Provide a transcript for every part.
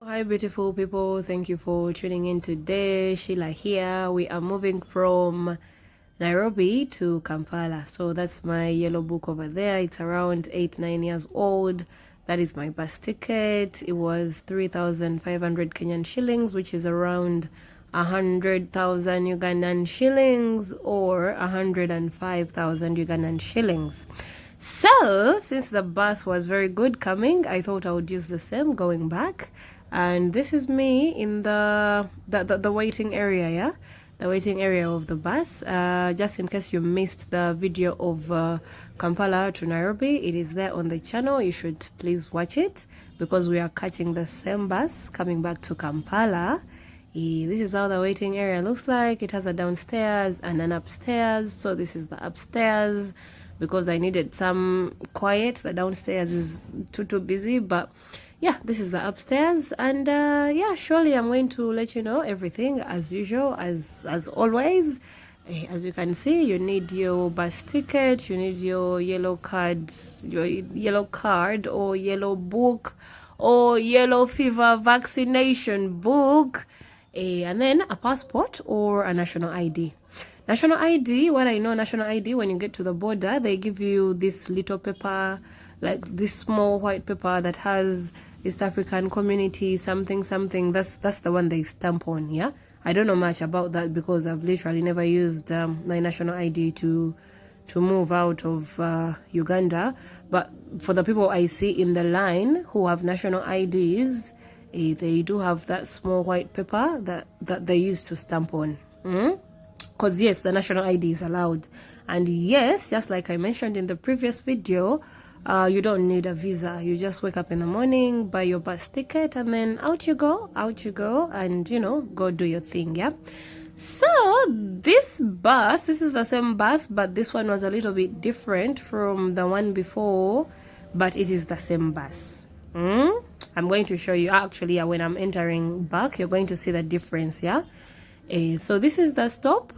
Hi beautiful people, thank you for tuning in today. Sheila here. We are moving from Nairobi to Kampala. So that's my yellow book over there. It's around 8-9 years old. That is my bus ticket. It was 3,500 Kenyan shillings, which is around 100,000 Ugandan shillings or 105,000 Ugandan shillings. So since the bus was very good coming, I thought I would use the same going back. And this is me in the waiting area, yeah, the waiting area of the bus. Just in case you missed the video of Kampala to Nairobi, it is there on the channel. You should please watch it because we are catching the same bus coming back to Kampala. This is how the waiting area looks like. It has a downstairs and an upstairs. So this is the upstairs because I needed some quiet. The downstairs is too busy, but yeah, this is the upstairs. And yeah, surely I'm going to let you know everything as usual, as always. As you can see, you need your bus ticket, you need your yellow card or yellow book or yellow fever vaccination book, and then a passport or a national ID. National ID, what I know, national ID, when you get to the border, they give you this little paper, like this small white paper that has East African community something. That's the one they stamp on. Yeah, I don't know much about that because I've literally never used my national ID to move out of Uganda. But for the people I see in the line who have national IDs, they do have that small white paper that they use to stamp on. Because yes, the national ID is allowed. And yes, just like I mentioned in the previous video, you don't need a visa. You just wake up in the morning, buy your bus ticket, and then out you go, and go do your thing. Yeah. So this bus, this is the same bus, but this one was a little bit different from the one before, but it is the same bus. I'm going to show you actually when I'm entering back, you're going to see the difference. Yeah. So this is the stop.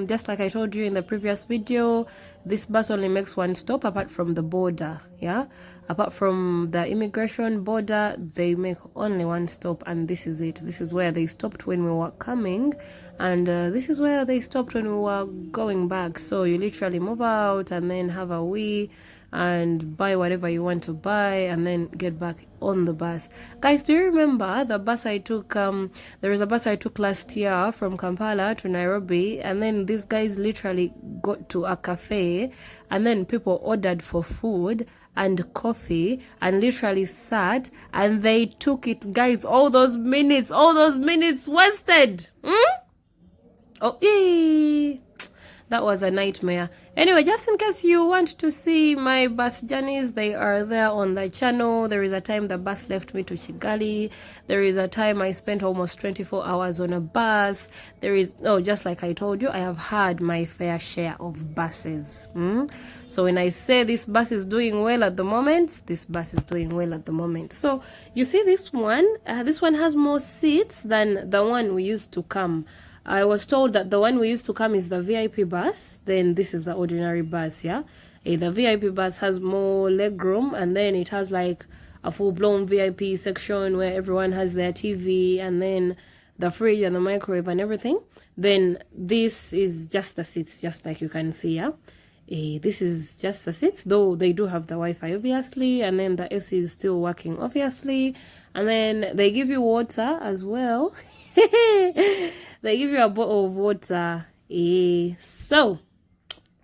Just like I told you in the previous video, this bus only makes one stop apart from the border. Yeah, apart from the immigration border, they make only one stop, and this is it. This is where they stopped when we were coming, and this is where they stopped when we were going back. So you literally move out and then have a wee and buy whatever you want to buy and then get back on the bus. Guys, do you remember the bus I took? There is a bus I took last year from Kampala to Nairobi, and then these guys literally got to a cafe and then people ordered for food and coffee and literally sat and they took it. Guys, all those minutes wasted. Oh, yay. That was a nightmare. Anyway, just in case you want to see my bus journeys, they are there on the channel. There is a time the bus left me to Kigali. There is a time I spent almost 24 hours on a bus. Just like I told you, I have had my fair share of buses. So when I say this bus is doing well at the moment, this bus is doing well at the moment. So you see this one has more seats than the one we used to come. I was told that the one we used to come is the VIP bus, then this is the ordinary bus, yeah? The VIP bus has more legroom, and then it has like a full-blown VIP section where everyone has their TV, and then the fridge and the microwave and everything. Then this is just the seats, just like you can see, yeah? This is just the seats, though they do have the Wi-Fi, obviously, and then the AC is still working, obviously. And then they give you water as well. They give you a bottle of water. So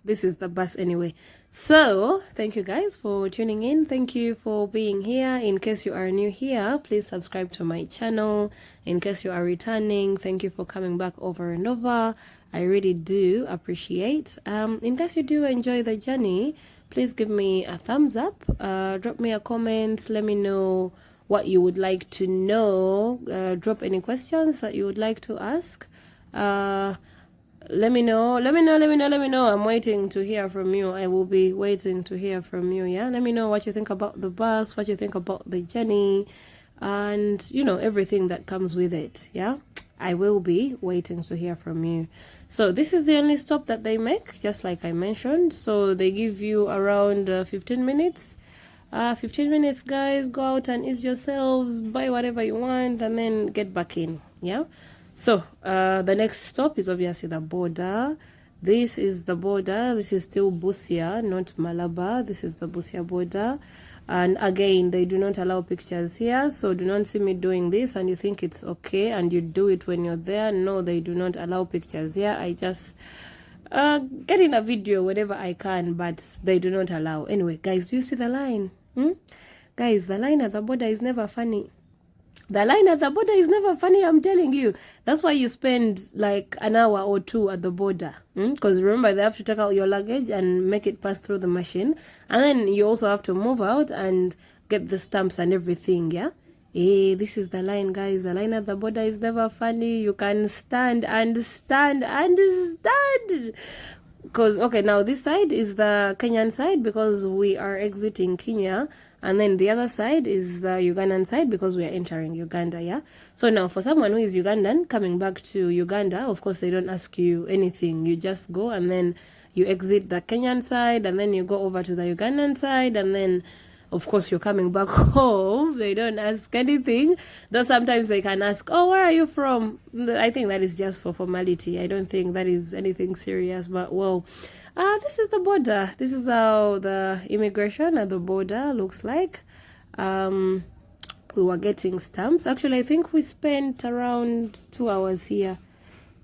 this is the bus anyway. So thank you guys for tuning in. Thank you for being here. In case you are new here, please subscribe to my channel. In case you are returning, thank you for coming back over and over. I really do appreciate. In case you do enjoy the journey, please give me a thumbs up, drop me a comment, let me know what you would like to know, drop any questions that you would like to ask. Let me know. I'm waiting to hear from you. I will be waiting to hear from you. Yeah, let me know what you think about the bus, what you think about the journey, and everything that comes with it. Yeah, I will be waiting to hear from you. So this is the only stop that they make, just like I mentioned. So they give you around 15 minutes 15 minutes, guys. Go out and ease yourselves, buy whatever you want, and then get back in. Yeah. So the next stop is obviously the border. This is the border. This is still Busia, not Malaba. This is the Busia border. And again, they do not allow pictures here, so do not see me doing this and you think it's okay and you do it when you're there. No, they do not allow pictures here. I just get in a video whenever I can, but they do not allow. Anyway, guys, do you see the line? Guys, the line at the border is never funny. The line at the border is never funny, I'm telling you. That's why you spend like an hour or two at the border. Because remember, they have to take out your luggage and make it pass through the machine. And then you also have to move out and get the stamps and everything, yeah? Hey, this is the line, guys. The line at the border is never funny. You can stand and stand and stand. Because, okay, now this side is the Kenyan side because we are exiting Kenya. And then the other side is the Ugandan side because we are entering Uganda, yeah? So now for someone who is Ugandan coming back to Uganda, of course, they don't ask you anything. You just go and then you exit the Kenyan side and then you go over to the Ugandan side and then, of course, you're coming back home. They don't ask anything. Though sometimes they can ask, oh, where are you from? I think that is just for formality. I don't think that is anything serious. But, well, this is the border. This is how the immigration at the border looks like. We were getting stamps. Actually, I think we spent around 2 hours here.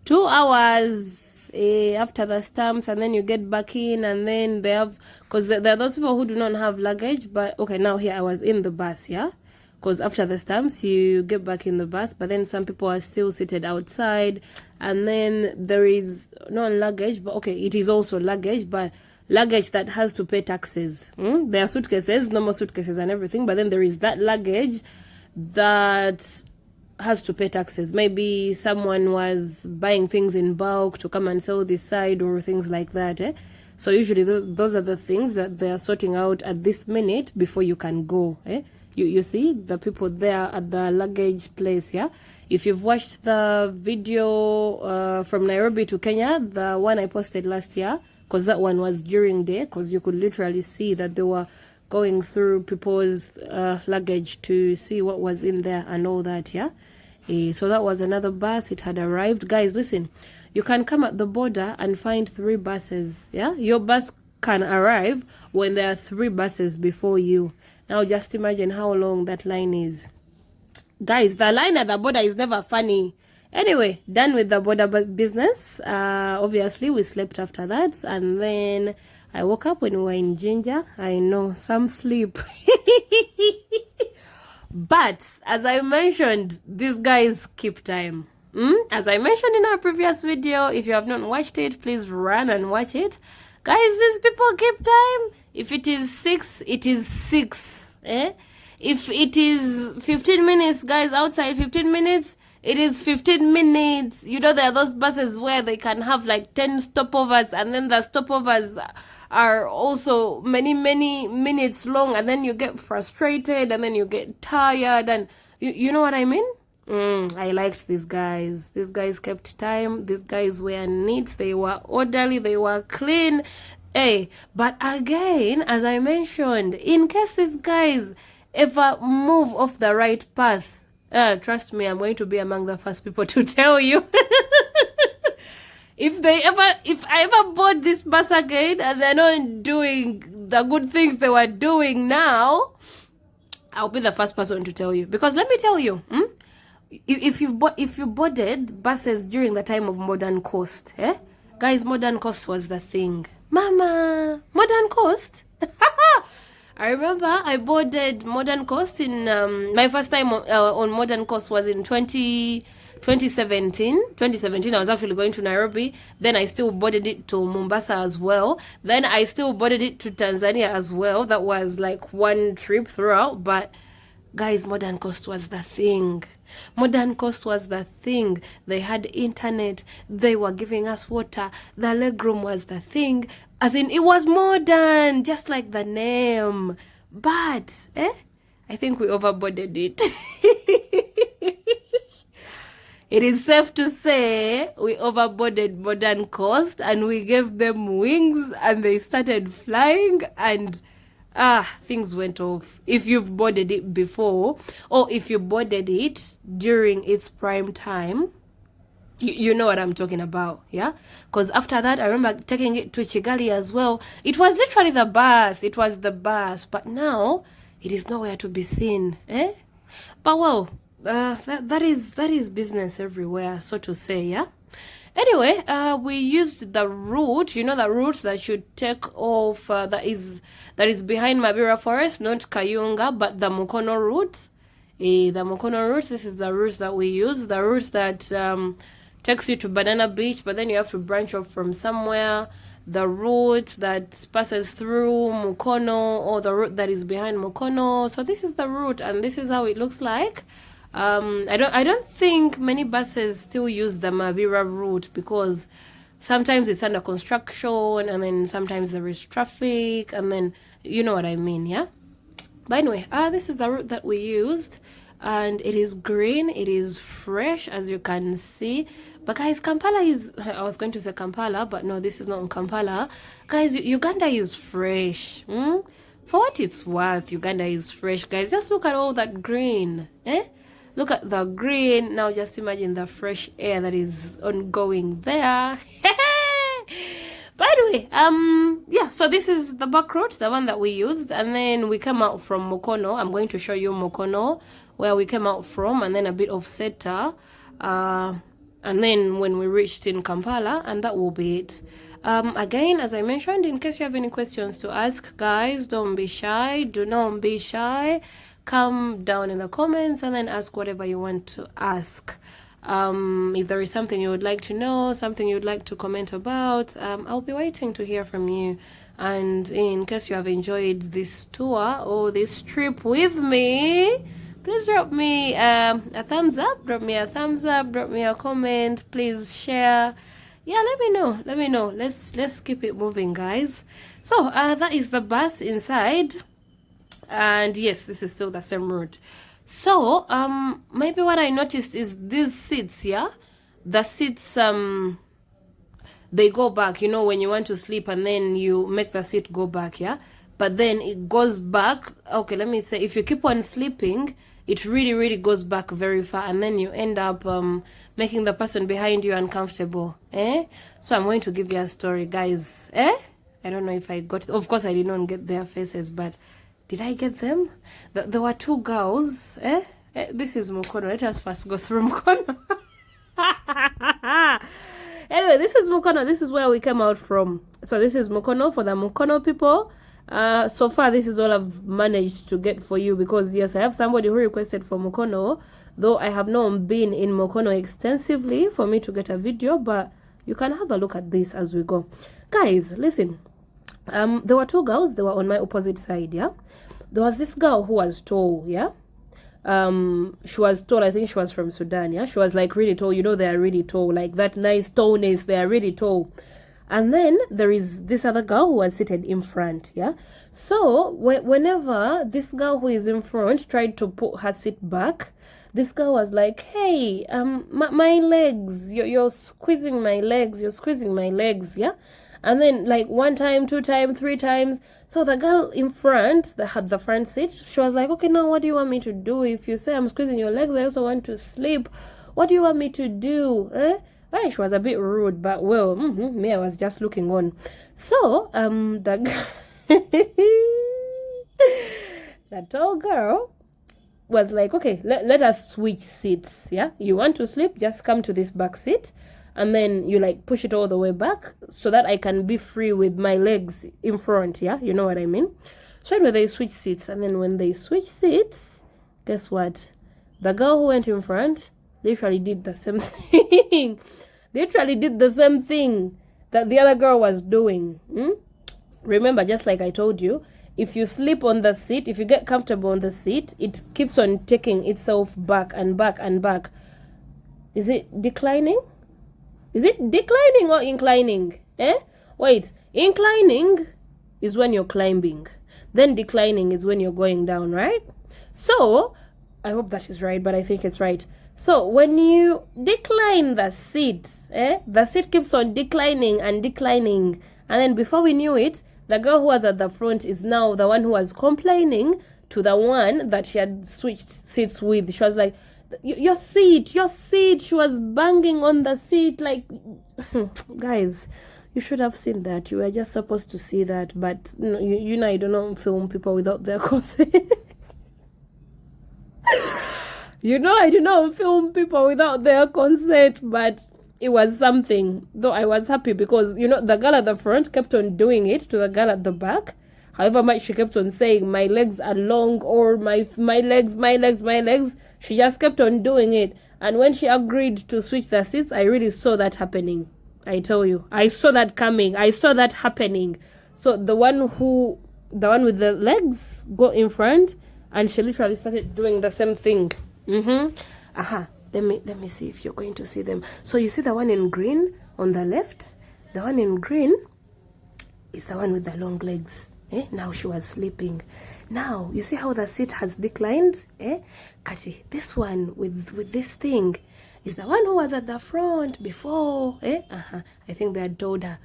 2 hours after the stamps, and then you get back in, and then they have, because there are those people who do not have luggage. But okay, now here I was in the bus, yeah, because after the stamps you get back in the bus, but then some people are still seated outside, and then there is no luggage, but okay, it is also luggage, but luggage that has to pay taxes. There are suitcases, normal suitcases and everything, but then there is that luggage that has to pay taxes. Maybe someone was buying things in bulk to come and sell this side or things like that, eh? So usually those are the things that they are sorting out at this minute before you can go, eh? You see the people there at the luggage place, yeah? If you've watched the video from Nairobi to Kenya, the one I posted last year, because that one was during day, because you could literally see that they were going through people's luggage to see what was in there and all that, yeah? So that was another bus. It had arrived. Guys, listen, you can come at the border and find 3 buses, yeah? Your bus can arrive when there are 3 buses before you. Now just imagine how long that line is. Guys, the line at the border is never funny. Anyway, done with the border business. Obviously, we slept after that. And then I woke up when we were in Ginger. I know, some sleep. But, as I mentioned, these guys keep time. As I mentioned in our previous video, if you have not watched it, please run and watch it. Guys, these people keep time. If it is 6, it is 6. Eh? If it is 15 minutes, guys, outside 15 minutes, it is 15 minutes. You know, there are those buses where they can have like 10 stopovers, and then the stopovers are also many minutes long, and then you get frustrated, and then you get tired, and you know what I mean? I liked these guys. These guys kept time. These guys were neat. They were orderly. They were clean. Hey, but again, as I mentioned, in case these guys ever move off the right path, trust me, I'm going to be among the first people to tell you. If I ever board this bus again and they're not doing the good things they were doing now, I'll be the first person to tell you. Because let me tell you, if you boarded buses during the time of Modern Coast, guys, Modern Coast was the thing. Mama, Modern Coast? I remember I boarded Modern Coast in my first time on Modern Coast was in 2017. I was actually going to Nairobi. Then I still boarded it to Mombasa as well. Then I still boarded it to Tanzania as well. That was like one trip throughout. But guys, Modern Coast was the thing. Modern Coast was the thing. They had internet. They were giving us water. The legroom was the thing. As in, it was modern, just like the name. But, I think we overboarded it. It is safe to say we overboarded Modern Coast and we gave them wings and they started flying, and things went off. If you've boarded it before, or if you boarded it during its prime time, you know what I'm talking about, yeah? Because after that, I remember taking it to Kigali as well. It was literally the bus. It was the bus. But now, it is nowhere to be seen, eh? But well, that is business everywhere, so to say, yeah? Anyway, we used the route, you know, the route that you take off, that is behind Mabira Forest, not Kayunga, but the Mukono route. The Mukono route, this is the route that we use, the route that takes you to Banana Beach, but then you have to branch off from somewhere. The route that passes through Mukono, or the route that is behind Mukono. So this is the route, and this is how it looks like. I don't think many buses still use the Mabira route, because sometimes it's under construction, and then sometimes there is traffic, and then you know what I mean, yeah? But anyway, this is the route that we used, and it is green, it is fresh, as you can see. But guys, Kampala is, I was going to say Kampala, but no, this is not in Kampala. Guys, Uganda is fresh. For what it's worth, Uganda is fresh, guys. Just look at all that green, eh? Look at the green. Now just imagine the fresh air that is ongoing there. By the way, yeah, so this is the back road, the one that we used, and then we came out from Mukono. I'm going to show you Mukono, where we came out from, and then a bit of Seeta, and then when we reached in Kampala, and that will be it. Again, as I mentioned, in case you have any questions to ask, guys, don't be shy. Do not be shy. Come down in the comments and then ask whatever you want to ask. If there is something you would like to know, something you'd like to comment about, I'll be waiting to hear from you. And in case you have enjoyed this tour or this trip with me, please drop me a thumbs up, drop me a comment, please share. Yeah, let me know. Let's keep it moving, guys. So that is the bus inside, and yes, this is still the same route. So maybe what I noticed is these seats, yeah, the seats, they go back, you know, when you want to sleep and then you make the seat go back, yeah, but then it goes back. Okay, let me say, if you keep on sleeping, it really goes back very far, and then you end up making the person behind you uncomfortable, eh? So I'm going to give you a story, guys, eh? I don't know if I got it. Of course I did not get their faces, but did I get them? There were two girls, eh? This is Mukono. Let us first go through Mukono. Anyway, this is Mukono. This is where we came out from. So this is Mukono for the Mukono people. So far, this is all I've managed to get for you, because yes, I have somebody who requested for Mukono, though I have not been in Mukono extensively for me to get a video, but you can have a look at this as we go. Guys, listen. There were two girls. They were on my opposite side, yeah? There was this girl who was tall, yeah? She was tall. I think she was from Sudan, yeah? She was like really tall. You know, they are really tall. Like that nice tallness. They are really tall. And then there is this other girl who was seated in front, yeah? So whenever this girl who is in front tried to put her seat back, this girl was like, hey, my legs, you're squeezing my legs, yeah? And then like 1 time, 2 times, 3 times. So the girl in front that had the front seat, she was like, okay, now what do you want me to do? If you say I'm squeezing your legs, I also want to sleep. What do you want me to do? Right, she was a bit rude, but well, me, I was just looking on. So the the tall girl was like, okay, let us switch seats, yeah? You want to sleep, just come to this back seat, and then you like push it all the way back so that I can be free with my legs in front, yeah? You know what I mean? So anyway, they switch seats, and then when they switch seats, guess what? The girl who went in front literally did the same thing. Literally did the same thing that the other girl was doing. Remember, just like I told you, if you sleep on the seat, if you get comfortable on the seat, it keeps on taking itself back and back and back. Is it declining? Is it declining or inclining? Wait, inclining is when you're climbing. Then declining is when you're going down, right? So, I hope that is right, but I think it's right. So, when you decline the seat, the seat keeps on declining and declining. And then before we knew it, the girl who was at the front is now the one who was complaining to the one that she had switched seats with. She was like, your seat. She was banging on the seat like, guys, you should have seen that. You were just supposed to see that, but you know, I don't film people without their consent. You know, I do not film people without their consent, but it was something. Though I was happy because, you know, the girl at the front kept on doing it to the girl at the back. However much she kept on saying, my legs are long, or my legs. She just kept on doing it. And when she agreed to switch the seats, I really saw that happening. I tell you, I saw that coming. I saw that happening. So the one with the legs go in front, and she literally started doing the same thing. Let me see if you're going to see them. So you see the one in green on the left? The one in green is the one with the long legs. Now she was sleeping. Now, you see how the seat has declined? Kati, this one with this thing is the one who was at the front before. I think they had told her,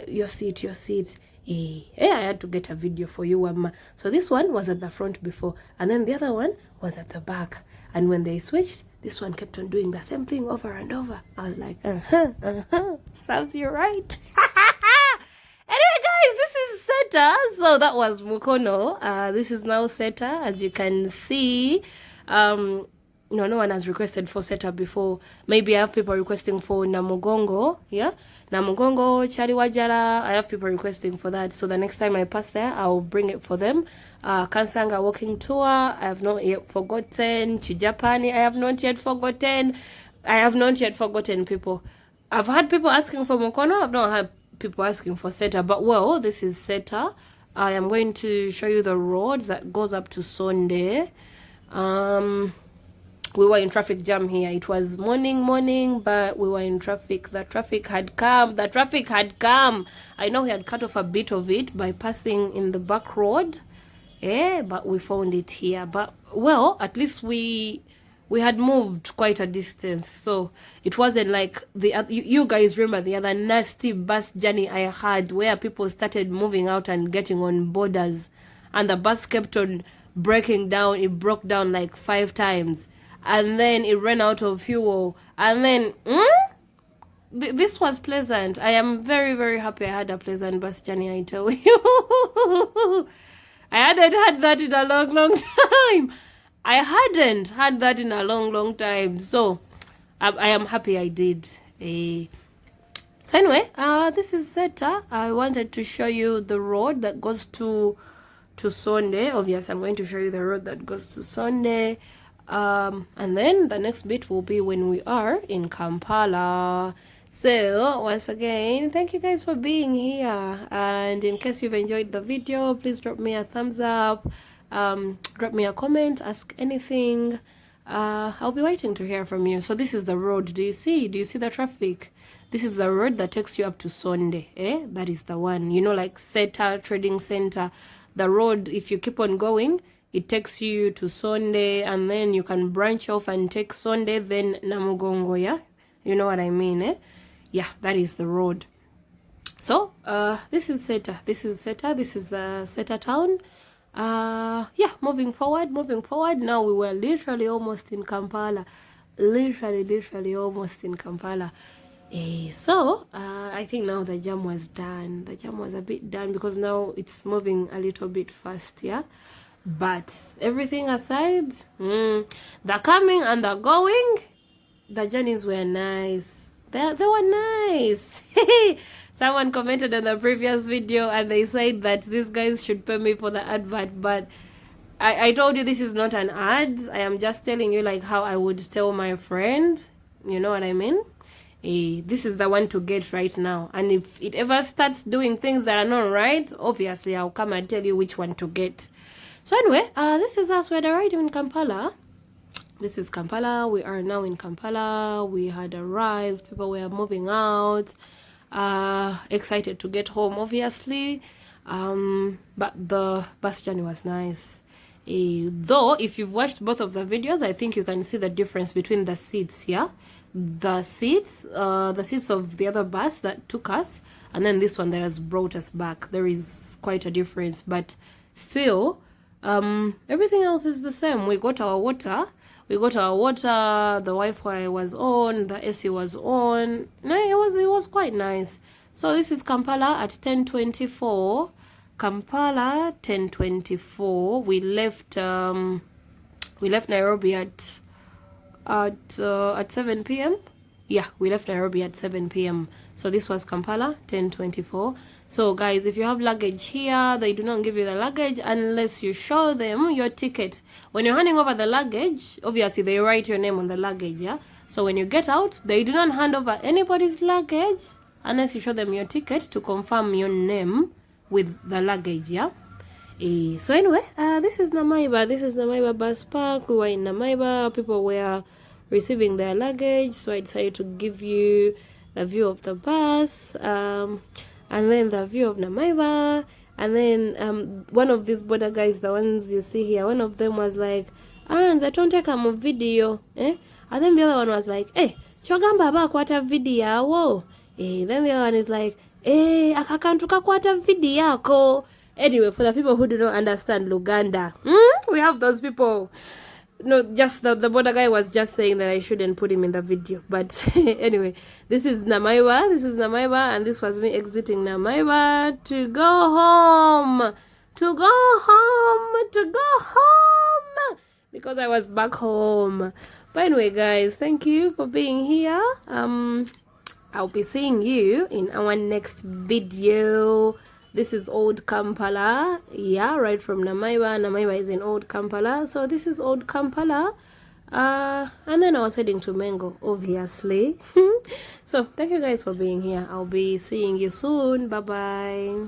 your seat. I had to get a video for you, Mama. So this one was at the front before, and then the other one was at the back. And when they switched, this one kept on doing the same thing over and over. I was like, sounds you right. Anyway, guys, this is Seeta. So that was Mukono. This is now Seeta, as you can see. No one has requested for Seeta before. Maybe I have people requesting for Namugongo. Yeah, Namugongo, Chaliwajala. I have people requesting for that. So the next time I pass there, I'll bring it for them. Kansanga walking tour, I have not yet forgotten. Chijapani, I have not yet forgotten. People. I've had people asking for Mukono. I've not had people asking for Seeta, but well, this is Seeta. I am going to show you the road that goes up to Sonde. We were in traffic jam here. It was morning, but we were in traffic. The traffic had come. I know we had cut off a bit of it by passing in the back road. But we found it here. But well, at least we had moved quite a distance, so it wasn't like you guys remember the other nasty bus journey I had where people started moving out and getting on borders, and the bus kept on breaking down. It broke down like 5 times, and then it ran out of fuel, and then this was pleasant. I am very, very happy I had a pleasant bus journey, I tell you. I hadn't had that in a long time. I hadn't had that in a long time. So I am happy I did. So anyway, this is Seeta. I wanted to show you the road that goes to Sonde. Obviously, I'm going to show you the road that goes to Sonde. And then the next bit will be when we are in Kampala. So once again, thank you guys for being here. And in case you've enjoyed the video, please drop me a thumbs up. Drop me a comment, ask anything. I'll be waiting to hear from you. So this is the road. Do you see the traffic? This is the road that takes you up to Sonde. That is the one, you know, like Seeta Trading Center. The road, if you keep on going, it takes you to Sonde, and then you can branch off and take Sonde, then Namugongo. Yeah, you know what I mean. Yeah, that is the road. So this is Seeta. This is the Seeta town. Yeah, moving forward. Now we were literally almost in Kampala. Literally almost in Kampala. So I think now the jam was done. The jam was a bit done because now it's moving a little bit fast. Yeah, but everything aside, the coming and the going, the journeys were nice. They were nice. Someone commented on the previous video and they said that these guys should pay me for the advert, but I told you this is not an ad. I am just telling you like how I would tell my friend. You know what I mean? This is the one to get right now. And if it ever starts doing things that are not right, obviously I'll come and tell you which one to get. So anyway, this is us. We're arriving in Kampala. This is Kampala. We are now in Kampala. We had arrived. People were moving out. Excited to get home, obviously. But the bus journey was nice. Though, if you've watched both of the videos, I think you can see the difference between the seats, yeah? the seats of the other bus that took us, and then this one that has brought us back. There is quite a difference, but still, everything else is the same. We got our water. The Wi-Fi was on, the AC was on. No, it was quite nice. So this is Kampala at 10:24. Kampala 10:24. We left Nairobi at 7 p.m. Yeah, we left Nairobi at 7 p.m. So this was Kampala 10:24. So guys, if you have luggage here, they do not give you the luggage unless you show them your ticket. When you're handing over the luggage, obviously they write your name on the luggage, yeah? So when you get out, they do not hand over anybody's luggage unless you show them your ticket to confirm your name with the luggage, yeah? So anyway, this is Namaiba. This is Namaiba bus park. We were in Namaiba. People were receiving their luggage, so I decided to give you the view of the bus, and then the view of Namaiba, and then one of these border guys, the ones you see here, one of them was like, I don't take a video, and then the other one was like, chogamba ba kwata video wo, then the other one is like, akakantuka kwata video yako. Anyway, for the people who do not understand Luganda, we have those people. No, just the border guy was just saying that I shouldn't put him in the video. But anyway, this is Namaiba. And this was me exiting Namaiba to go home. Because I was back home. But anyway, guys, thank you for being here. I'll be seeing you in our next video. This is Old Kampala, yeah, right from Namaiba. Namaiba is in Old Kampala, so this is Old Kampala. And then I was heading to Mengo, obviously. So thank you guys for being here. I'll be seeing you soon. Bye bye.